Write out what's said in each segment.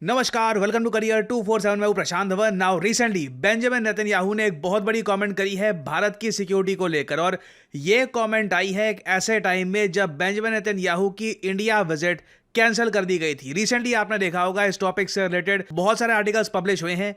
नमस्कार, welcome to career 247। मैं हूं Prashant Dhawan. Now recently Benjamin Netanyahu ने एक बहुत बड़ी कमेंट करी है भारत की सिक्योरिटी को लेकर, और ये कमेंट आई है एक ऐसे टाइम में जब बेंजामिन नेतन्याहू की इंडिया विजिट कैंसिल कर दी गई थी। रिसेंटली आपने देखा होगा इस टॉपिक से रिलेटेड बहुत सारे आर्टिकल्स पब्लिश हुए हैं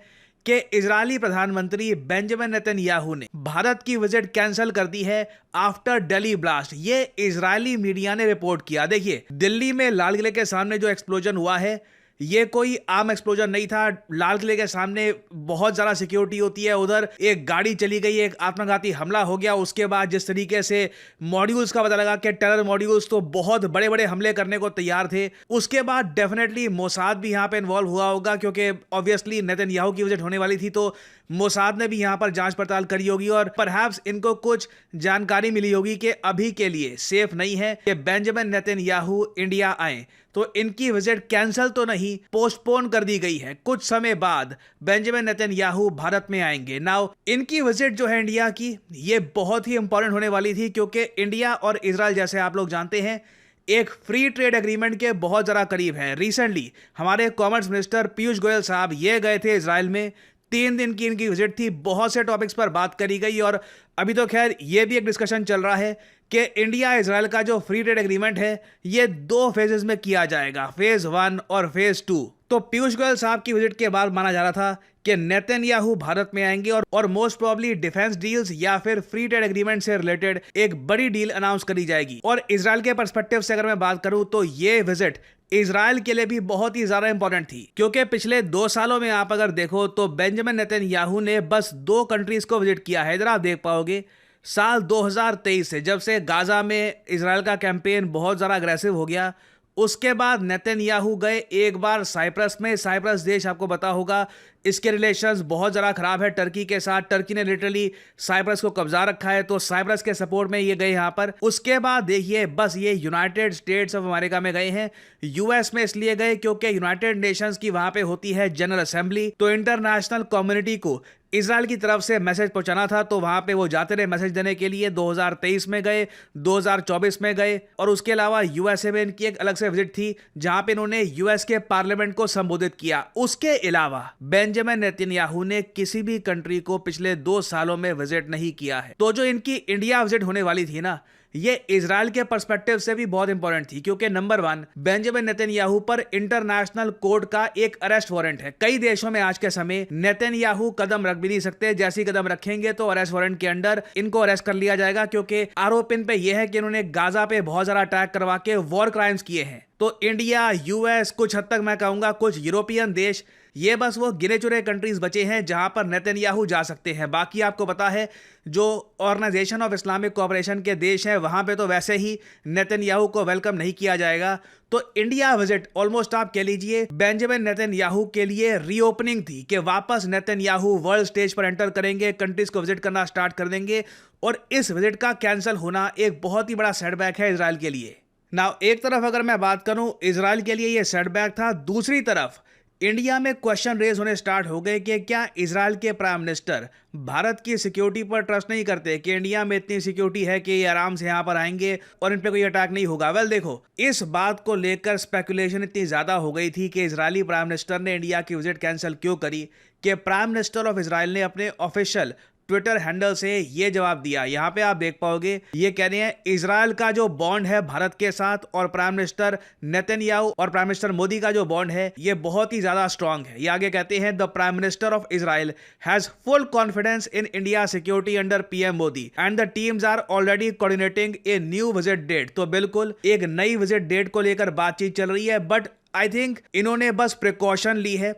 कि इजरायली प्रधानमंत्री बेंजामिन नेतन्याहू ने भारत की विजिट कैंसिल कर दी है आफ्टर दिल्ली ब्लास्ट। ये इजरायली मीडिया ने रिपोर्ट किया। देखिए, दिल्ली में लाल किले के सामने जो एक्सप्लोजन हुआ है ये कोई आम एक्सप्लोजन नहीं था। लाल किले के सामने बहुत ज़्यादा सिक्योरिटी होती है, उधर एक गाड़ी चली गई, एक आत्मघाती हमला हो गया। उसके बाद जिस तरीके से मॉड्यूल्स का पता लगा कि टेरर मॉड्यूल्स तो बहुत बड़े बड़े हमले करने को तैयार थे। उसके बाद डेफिनेटली मोसाद भी यहाँ पे इन्वॉल्व हुआ होगा, क्योंकि ऑब्वियसली नेतन्याहू की विजिट होने वाली थी तो मोसाद ने भी यहाँ पर जांच पड़ताल करी होगी, और परहैप्स इनको कुछ जानकारी मिली होगी कि अभी के लिए सेफ नहीं है कि बेंजामिन नेतन्याहू इंडिया आए। तो इनकी विजिट कैंसिल तो नहीं, पोस्टपोन कर दी गई है। कुछ समय बाद बेंजामिन नेतन्याहू भारत में आएंगे। नाउ इनकी विजिट जो है इंडिया की, ये बहुत ही इंपॉर्टेंट होने वाली थी, क्योंकि इंडिया और इजराइल जैसे आप लोग जानते हैं एक फ्री ट्रेड एग्रीमेंट के बहुत ज़्यादा करीब है। रिसेंटली हमारे कॉमर्स मिनिस्टर पीयूष गोयल साहब ये गए थे इजराइल में। 3 दिन की इनकी विजिट थी, बहुत से टॉपिक्स पर बात करी गई, और अभी तो खैर ये भी एक डिस्कशन चल रहा है कि इंडिया इजराइल का जो फ्री ट्रेड एग्रीमेंट है ये 2 फेजेस में किया जाएगा, फेज 1 और फेज 2। तो पीयूष गोयल साहब की विजिट के बाद माना जा रहा था कि नेतन्याहू भारत में आएंगे और मोस्ट प्रोबेबली डिफेंस डील्स या फिर फ्री ट्रेड एग्रीमेंट से रिलेटेड एक बड़ी डील अनाउंस करी जाएगी। और इजराइल के पर्सपेक्टिव से अगर मैं बात करूं तो ये विजिट इजराइल के लिए भी बहुत ही ज्यादा इंपॉर्टेंट थी, क्योंकि पिछले 2 सालों में आप अगर देखो तो बेंजामिन नेतन्याहू ने बस 2 कंट्रीज को विजिट किया है। इधर आप देख पाओगे साल 2023 से, जब से गाजा में इजराइल का कैंपेन बहुत ज़्यादा अग्रेसिव हो गया, उसके बाद नेतन्याहू गए एक बार साइप्रस में। साइप्रस देश आपको पता होगा इसके रिलेशंस बहुत ज़्यादा खराब है टर्की के साथ। टर्की ने लिटरली साइप्रस को कब्जा रखा है, तो साइप्रस के सपोर्ट में ये गए यहाँ पर। उसके बाद देखिए बस ये यूनाइटेड स्टेट्स ऑफ अमेरिका में गए हैं। यूएस में इसलिए गए क्योंकि यूनाइटेड नेशंस की वहाँ पे होती है जनरल असेंबली, तो इंटरनेशनल कम्युनिटी को इजराइल की तरफ से मैसेज पहुंचाना था, तो वहां पे वो जाते रहे मैसेज देने के लिए। 2023 में गए, 2024 में गए, और उसके अलावा यूएसए में इनकी एक अलग से विजिट थी जहां पे इन्होंने यूएस के पार्लियामेंट को संबोधित किया। उसके अलावा बेंजामिन नेतन्याहू ने किसी भी कंट्री को पिछले 2 सालों में विजिट नहीं किया है। तो जो इनकी इंडिया विजिट होने वाली थी ना, ये इजराइल के पर्सपेक्टिव से भी बहुत इंपॉर्टेंट थी, क्योंकि नंबर 1 बेंजामिन नेतन्याहू पर इंटरनेशनल कोर्ट का एक अरेस्ट वारंट है। कई देशों में आज के समय नेतन्याहू कदम रख भी नहीं सकते, जैसी कदम रखेंगे तो अरेस्ट वारंट के अंडर इनको अरेस्ट कर लिया जाएगा, क्योंकि आरोप इन पे यह है कि इन्होंने गाजा पे बहुत सारा अटैक करवा के वॉर क्राइम्स किए हैं। तो इंडिया, यूएस, कुछ हद तक मैं कहूंगा कुछ यूरोपियन देश, ये बस वो गिने चुने कंट्रीज बचे हैं जहां पर नेतन्याहू जा सकते हैं। बाकी आपको पता है जो ऑर्गेनाइजेशन ऑफ इस्लामिक कोऑपरेशन के देश हैं वहां पे तो वैसे ही नेतन्याहू को वेलकम नहीं किया जाएगा। तो इंडिया विजिट ऑलमोस्ट आप कह लीजिए बेंजामिन नेतन्याहू के लिए रीओपनिंग थी, कि वापस नेतन्याहू वर्ल्ड स्टेज पर एंटर करेंगे, कंट्रीज को विजिट करना स्टार्ट कर देंगे। और इस विजिट का कैंसिल होना एक बहुत ही बड़ा सेटबैक है इजराइल के लिए। नाउ एक तरफ अगर मैं बात करूं इजराइल के लिए ये सेटबैक था, दूसरी तरफ इंडिया में क्वेश्चन रेज होने स्टार्ट हो गए कि क्या इजराइल के प्राइम मिनिस्टर भारत की सिक्योरिटी पर ट्रस्ट नहीं करते, कि इंडिया में इतनी सिक्योरिटी है कि ये आराम से यहाँ पर आएंगे और इन पे कोई अटैक नहीं होगा। वेल देखो, इस बात को लेकर स्पेकुलेशन इतनी ज़्यादा हो गई थी कि इजरायली प्राइम मिनिस्टर ने इंडिया की विजिट कैंसिल क्यों करी, कि प्राइम मिनिस्टर ऑफ इजराइल ने अपने ऑफिशियल ट्विटर हैंडल से ये जवाब दिया। यहाँ पे आप देख पाओगे ये कह रहे हैं इजराइल का जो बॉन्ड है भारत के साथ और प्राइम मिनिस्टर नेतन्याहू और प्राइम मिनिस्टर मोदी का जो बॉन्ड है ये बहुत ही ज्यादा स्ट्रांग है। ये आगे कहते हैं the prime minister of Israel has full confidence in India security under PM Modi and the teams are already coordinating a new visit date. तो बिल्कुल एक नई विजिट डेट को लेकर बातचीत चल रही है, बट आई थिंक इन्होंने बस प्रिकॉशन ली है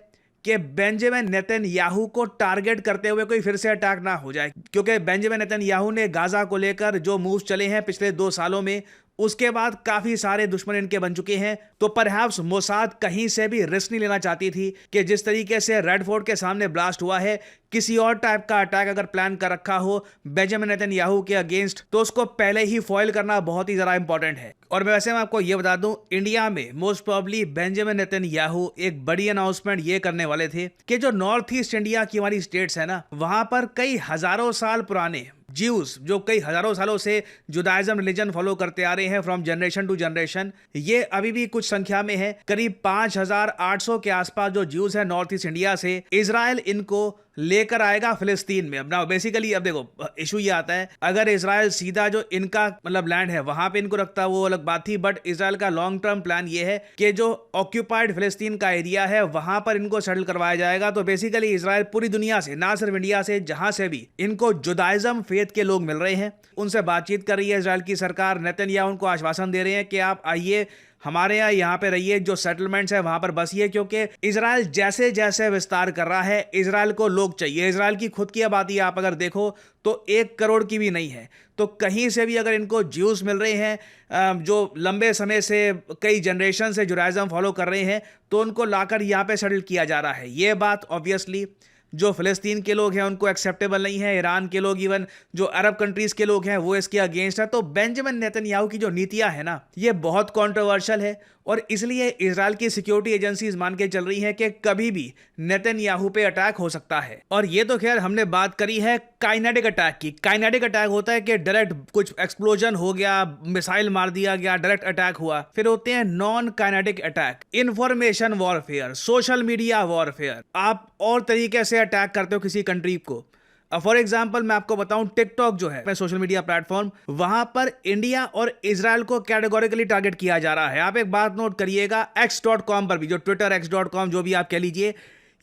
कि बेंजामिन नेतन्याहू को टारगेट करते हुए कोई फिर से अटैक ना हो जाए, क्योंकि बेंजामिन नेतन्याहू ने गाजा को लेकर जो मूव्स चले हैं पिछले 2 सालों में, उसके बाद काफी सारे दुश्मन इनके बन चुके हैं। तो परहैप्स मोसाद कहीं से भी रिस्क नहीं लेना चाहती थी कि जिस तरीके से रेड फोर्ट के सामने ब्लास्ट हुआ है, किसी और टाइप का अटैक अगर प्लान कर रखा हो बेंजामिन नेतन्याहू के अगेंस्ट, तो उसको पहले ही फॉइल करना बहुत ही ज्यादा इंपॉर्टेंट है। और वैसे मैं आपको ये बता दूं, इंडिया में मोस्ट प्रोबेबली बेंजामिन नेतन्याहू एक बड़ी अनाउंसमेंट ये करने वाले थे कि जो नॉर्थ ईस्ट इंडिया की हमारी स्टेट्स है ना, वहां पर कई हजारों साल पुराने ज्यूस जो कई हजारों सालों से जुडाइज्म रिलीजन फॉलो करते आ रहे हैं फ्रॉम जनरेशन टू जनरेशन, ये अभी भी कुछ संख्या में है। करीब 5,800 के आसपास जो ज्यूस है नॉर्थ ईस्ट इंडिया से, इजराइल इनको लेकर आएगा फिलिस्तीन में। अब ना बेसिकली अब देखो इशू ये आता है, अगर इजराइल सीधा जो इनका मतलब लैंड है वहां पे इनको रखता वो अलग बात थी, बट इजराइल का लॉन्ग टर्म प्लान ये है कि जो ऑक्यूपाइड फिलिस्तीन का एरिया है वहां पर इनको सेटल करवाया जाएगा। तो बेसिकली इजराइल पूरी दुनिया से, ना सिर्फ इंडिया से, जहां से भी इनको जुदाइज्म फेथ के लोग मिल रहे हैं उनसे बातचीत कर रही है इजराइल की सरकार। नेतन्याहू उनको आश्वासन दे रहे हैं कि आप आइए हमारे यहाँ पे रहिए, जो सेटलमेंट्स है वहां पर बसिए, क्योंकि इजराइल जैसे जैसे विस्तार कर रहा है इजराइल को लोग चाहिए। इजराइल की खुद की आबादी आप अगर देखो तो 1 करोड़ की भी नहीं है। तो कहीं से भी अगर इनको ज्यूस मिल रहे हैं जो लंबे समय से, कई जनरेशन से जुडाइज्म फॉलो कर रहे हैं, तो उनको लाकर यहाँ पे सेटल किया जा रहा है। ये बात ऑब्वियसली जो फिलिस्तीन के लोग हैं उनको एक्सेप्टेबल नहीं है। ईरान के लोग, इवन जो अरब कंट्रीज के लोग हैं वो इसके अगेंस्ट है। तो बेंजामिन नेतन्याहू की जो नीतियां है ना, ये बहुत कंट्रोवर्शियल है और इसलिए इजराइल की सिक्योरिटी एजेंसीज मान के चल रही हैं कि कभी भी नेतन्याहू पे अटैक हो सकता है। और ये तो खैर हमने बात करी है काइनेटिक अटैक की। काइनेटिक अटैक होता है कि डायरेक्ट कुछ एक्सप्लोजन हो गया, मिसाइल मार दिया गया, डायरेक्ट अटैक हुआ। फिर होते हैं non kinetic attack, information warfare, social media warfare. आप और तरीके से अटैक करते हो किसी कंट्री को। फॉर एग्जाम्पल मैं आपको बताऊं, टिकटॉक जो है सोशल मीडिया प्लेटफॉर्म, वहां पर इंडिया और इजराइल को कैटेगोरिकली टारगेट किया जा रहा है। आप एक बात नोट करिएगा, x.com पर भी, जो ट्विटर x.com जो भी आप कह लीजिए,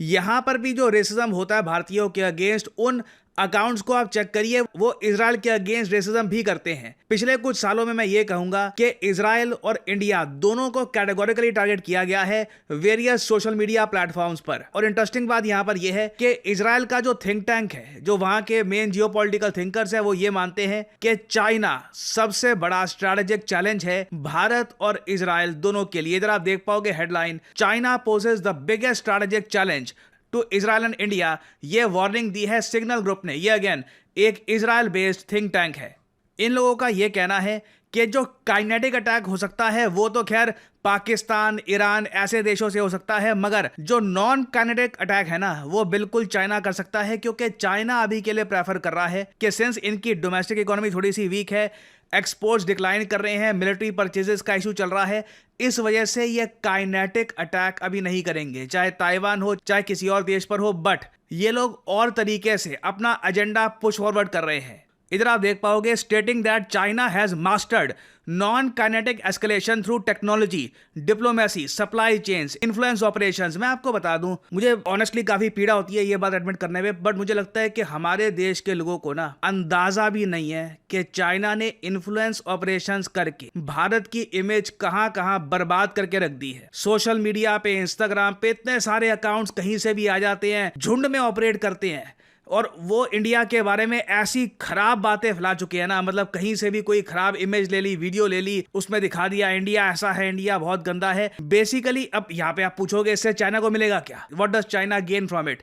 यहां पर भी जो रेसिज्म होता है भारतीयों के अगेंस्ट, उन अकाउंट्स को आप चेक करिए, वो इजराइल के अगेंस्ट रेसिज्म भी करते हैं। पिछले कुछ सालों में मैं ये कहूंगा कि इजराइल और इंडिया दोनों को कैटेगोरिकली टारगेट किया गया है वेरियस सोशल मीडिया प्लेटफॉर्म्स पर। और इंटरेस्टिंग बात यहां पर यह है कि इजराइल का जो थिंक टैंक है, जो वहां के मेन जियोपॉलिटिकल थिंकर्स है, वो ये मानते हैं कि चाइना सबसे बड़ा स्ट्रैटेजिक चैलेंज है भारत और इजराइल दोनों के लिए। इधर आप देख पाओगे headline, China poses the biggest strategic challenge to Israel and India. ये वार्निंग दी है सिग्नल ग्रुप ने। ये अगेन एक इजराइल बेस्ड थिंक टैंक है। इन लोगों का ये कहना है कि जो काइनेटिक अटैक हो सकता है वो तो खैर पाकिस्तान, ईरान ऐसे देशों से हो सकता है, मगर जो नॉन काइनेटिक अटैक है ना, वो बिल्कुल चाइना कर सकता है। क्योंकि चाइना अभी के लिए प्रेफर कर रहा है कि सिंस इनकी डोमेस्टिक इकोनॉमी थोड़ी सी वीक है, एक्सपोर्ट्स डिक्लाइन कर रहे हैं, मिलिट्री परचेजेस का इशू चल रहा है, इस वजह से ये काइनेटिक अटैक अभी नहीं करेंगे, चाहे ताइवान हो चाहे किसी और देश पर हो। बट ये लोग और तरीके से अपना एजेंडा पुश फॉरवर्ड कर रहे हैं। इधर आप देख पाओगे, stating that China has mastered non kinetic escalation through technology, diplomacy, supply chains, influence operations. मैं आपको बता दूं, मुझे ऑनेस्टली काफी पीड़ा होती है ये बात एडमिट करने में, बट मुझे लगता है कि हमारे देश के लोगों को ना अंदाजा भी नहीं है कि चाइना ने इन्फ्लुएंस ऑपरेशंस करके भारत की इमेज कहां कहां बर्बाद करके रख दी है। सोशल मीडिया पे, इंस्टाग्राम पे इतने सारे अकाउंट्स कहीं से भी आ जाते हैं, झुंड में ऑपरेट करते हैं और वो इंडिया के बारे में ऐसी खराब बातें फैला चुके हैं ना, मतलब कहीं से भी कोई खराब इमेज ले ली, वीडियो ले ली, उसमें दिखा दिया इंडिया ऐसा है, इंडिया बहुत गंदा है। बेसिकली अब यहाँ पे आप पूछोगे इससे चाइना को मिलेगा क्या? What does China gain from it?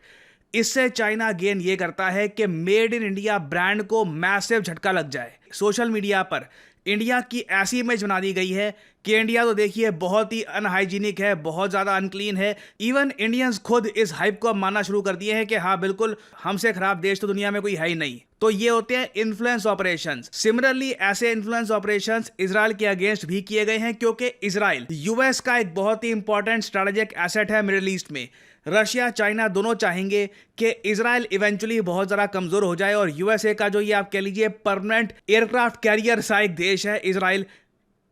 इससे चाइना गेन ये करता है कि मेड इन इंडिया ब्रांड को मैसिव झटका लग जाए। सोशल मीडिया पर इंडिया की ऐसी इमेज बना दी गई है कि इंडिया तो देखिए बहुत ही अनहाइजीनिक है, बहुत ज़्यादा अनक्लीन है। इवन इंडियंस खुद इस हाइप को अब मानना शुरू कर दिए हैं कि हाँ बिल्कुल हमसे खराब देश तो दुनिया में कोई है ही नहीं। तो ये होते हैं इन्फ्लुएंस ऑपरेशंस। सिमिलरली ऐसे इन्फ्लुएंस ऑपरेशंस इजराइल के अगेंस्ट भी किए गए हैं, क्योंकि इजराइल यूएस का एक बहुत ही इंपॉर्टेंट स्ट्रैटेजिक एसेट है मिडिल ईस्ट में। रशिया, चाइना दोनों चाहेंगे कि इजराइल इवेंचुअली बहुत ज़्यादा कमज़ोर हो जाए और यूएसए का जो ये आप कह लीजिए परमानेंट एयरक्राफ्ट कैरियर सा एक देश है इजराइल,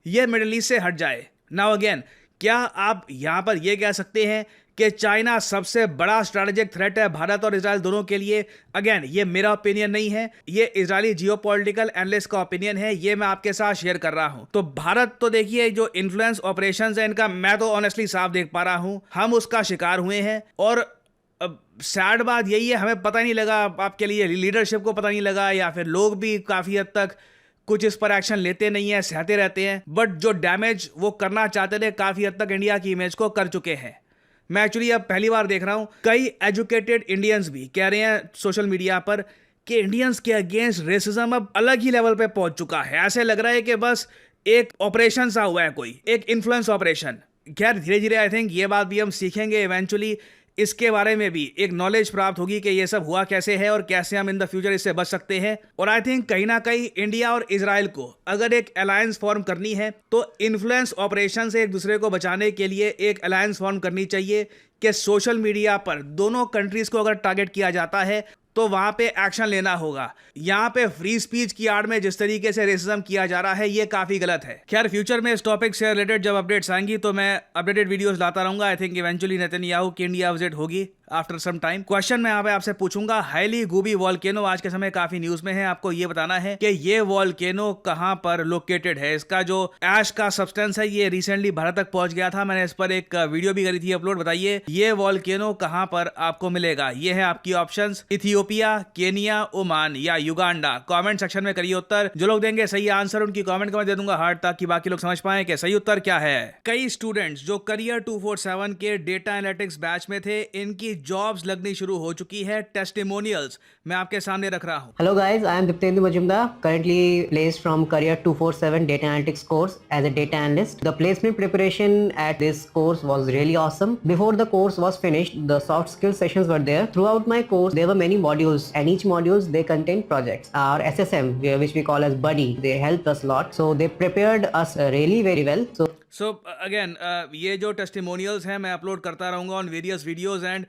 ये मिडिल ईस्ट से हट जाए। नाउ अगेन, क्या आप यहां पर यह कह सकते हैं कि चाइना सबसे बड़ा स्ट्रैटेजिक थ्रेट है भारत और इजराइल दोनों के लिए? अगेन ये मेरा ओपिनियन नहीं है, ये इजरायली जियोपॉलिटिकल एनालिस्ट का ओपिनियन है, ये मैं आपके साथ शेयर कर रहा हूं। तो भारत तो देखिए जो इन्फ्लुएंस ऑपरेशंस है इनका, मैं तो ऑनेस्टली साफ देख पा रहा हूं, हम उसका शिकार हुए हैं। और सैड बात यही है, हमें पता नहीं लगा, आपके लिए लीडरशिप को पता नहीं लगा, या फिर लोग भी काफ़ी हद तक कुछ इस पर एक्शन लेते नहीं है, सहते रहते हैं। बट जो डैमेज वो करना चाहते थे काफ़ी हद तक इंडिया की इमेज को कर चुके हैं। मैं एक्चुअली अब पहली बार देख रहा हूं, कई एजुकेटेड इंडियंस भी कह रहे हैं सोशल मीडिया पर कि इंडियंस के अगेंस्ट रेसिज्म अब अलग ही लेवल पे पहुंच चुका है। ऐसे लग रहा है कि बस एक ऑपरेशन सा हुआ है, कोई एक इन्फ्लुएंस ऑपरेशन। खैर धीरे धीरे आई थिंक ये बात भी हम सीखेंगे इवेंचुअली। इसके बारे में भी एक नॉलेज प्राप्त होगी कि ये सब हुआ कैसे है और कैसे हम इन द फ्यूचर इससे बच सकते हैं। और आई थिंक कहीं ना कहीं इंडिया और इजराइल को अगर एक अलायंस फॉर्म करनी है तो इन्फ्लुएंस ऑपरेशन से एक दूसरे को बचाने के लिए एक अलायंस फॉर्म करनी चाहिए कि सोशल मीडिया पर दोनों कंट्रीज को अगर टारगेट किया जाता है तो वहां पे एक्शन लेना होगा। यहाँ पे फ्री स्पीच की आड़ में जिस तरीके से रेसिज्म किया जा रहा है ये काफी गलत है। खैर फ्यूचर में इस टॉपिक से रिलेटेड जब अपडेट्स आएंगी तो मैं अपडेटेड वीडियोस लाता रहूंगा। आई थिंक इवेंचुअली नेतन्याहू की इंडिया विजिट होगी आफ्टर सम टाइम। क्वेश्चन मैं यहाँ पे आपसे पूछूंगा, हाईली गूबी वॉल्केनो आज के समय काफी न्यूज में है। आपको ये बताना है कि ये वॉल्केनो कहाँ पर लोकेटेड है। इसका जो ऐश का सब्सटेंस है ये रिसेंटली भारत तक पहुंच गया था। मैंने इस पर एक वीडियो भी करी थी अपलोड। बताइए ये वॉल्केनो कहाँ पर आपको मिलेगा। ये है आपकी ऑप्शंस, इथियोपिया, केनिया, ओमान या युगांडा। कमेंट सेक्शन में करिए उत्तर। जो लोग देंगे सही आंसर उनकी कमेंट को मैं दे दूंगा हार्ट, ताकि बाकी लोग समझ पाए कि सही उत्तर क्या है। कई स्टूडेंट्स जो करियर 247 के डेटा एनालिटिक्स बैच में थे इनकी जॉब्स लगनी शुरू हो चुकी है। टेस्टिमोनियल्स मैं आपके सामने रख रहा हूं। Hello guys, I am Diptendu Majumdar, currently placed from Career 247 Data Analytics course as a data analyst. The placement preparation at this course was really awesome. Before the course was finished, the soft skill sessions were there. Throughout my course, there were many modules, and each modules they contain projects. Our SSM, which we call as Buddy, they helped us a lot. So they prepared us really very well. So again, ये जो testimonials हैं मैं upload करता रहूंगा on various videos. And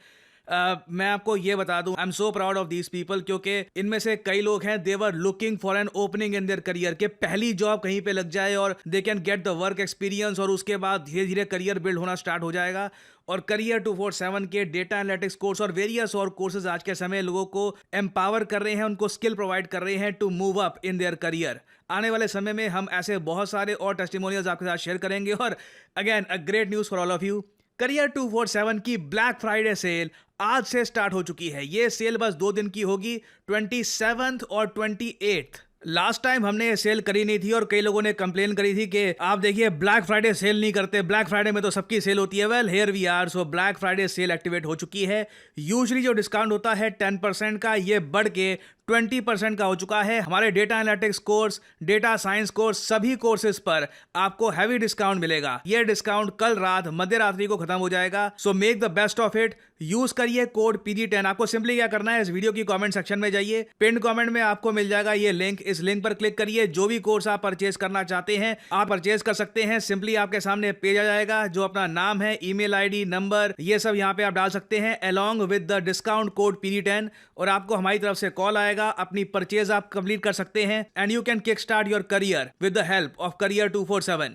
मैं आपको ये बता दूं, I am so proud of these people, क्योंकि इनमें से कई लोग हैं they were looking for an opening in their career के पहली जॉब कहीं पे लग जाए और they can get the work experience और उसके बाद धीरे धीरे करियर बिल्ड होना स्टार्ट हो जाएगा। और करियर 247 के डेटा एनालिटिक्स कोर्स और वेरियस और कोर्सेज आज के समय लोगों को एम्पावर कर रहे हैं, उनको स्किल प्रोवाइड कर रहे हैं to move up in their career. आने वाले समय में हम ऐसे बहुत सारे और टेस्टिमोनियल्स आपके साथ शेयर करेंगे। और again a great news for all of you, career 247 की ब्लैक फ्राइडे सेल आज से स्टार्ट हो चुकी है। ये सेल बस 2 दिन की होगी, 27th और 28th। लास्ट टाइम हमने ये सेल करी नहीं थी और कई लोगों ने कंप्लेन करी थी कि आप देखिए ब्लैक फ्राइडे सेल नहीं करते, ब्लैक फ्राइडे में तो सबकी सेल होती है। Well here we are. So black Friday sale activate हो चुकी है। यूजुअली जो डिस्काउंट होता है 10% का, ये बढ़ के 20% का हो चुका है। हमारे data analytics course, data science course, सभी कोर्सेज पर आपको हैवी डिस्काउंट मिलेगा। ये डिस्काउंट कल रात मध्य रात्रि को खत्म हो जाएगा। So make the best of it. Use करिए कोड PG10। आपको सिंपली क्या करना है, इस वीडियो की कमेंट सेक्शन में जाइए, पिन कमेंट में आपको मिल जाएगा ये लिंक। इस लिंक पर क्लिक करिए, जो भी कोर्स आप परचेज करना चाहते हैं आप परचेज कर सकते हैं। सिंपली आपके सामने पेज आ जाएगा, जो अपना नाम है, ईमेल ID, नंबर, ये सब यहाँ पे आप डाल सकते हैं along with the discount code PG10 और आपको हमारी तरफ से कॉल आएगा। अपनी परचेज आप कंप्लीट कर सकते हैं and you can kick start your career with the help of career 247।